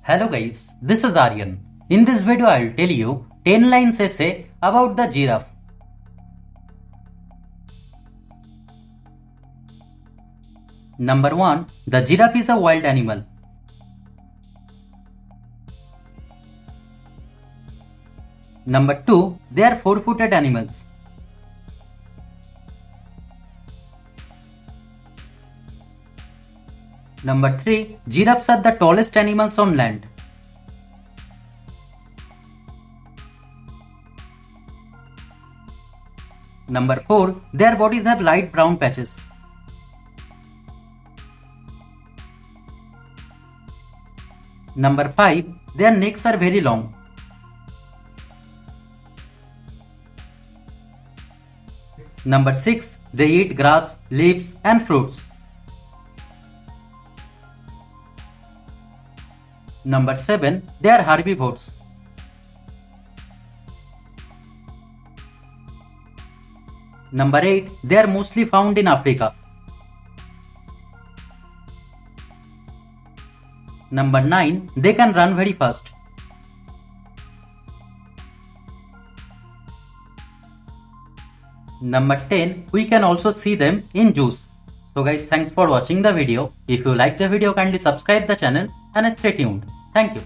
Hello guys, this is Aryan. In this video I'll tell you 10 lines essay about the giraffe. Number 1. The giraffe is a wild animal. Number 2. They are four-footed animals. Number 3. Giraffes are the tallest animals on land. Number 4. Their bodies have light brown patches. Number 5. Their necks are very long. Number 6. They eat grass, leaves and fruits. Number 7. They are herbivores. Number 8. They are mostly found in Africa. Number 9. They can run very fast. Number 10. We can also see them in zoos. So guys, thanks for watching the video. If you like the video, kindly subscribe the channel and stay tuned. Thank you.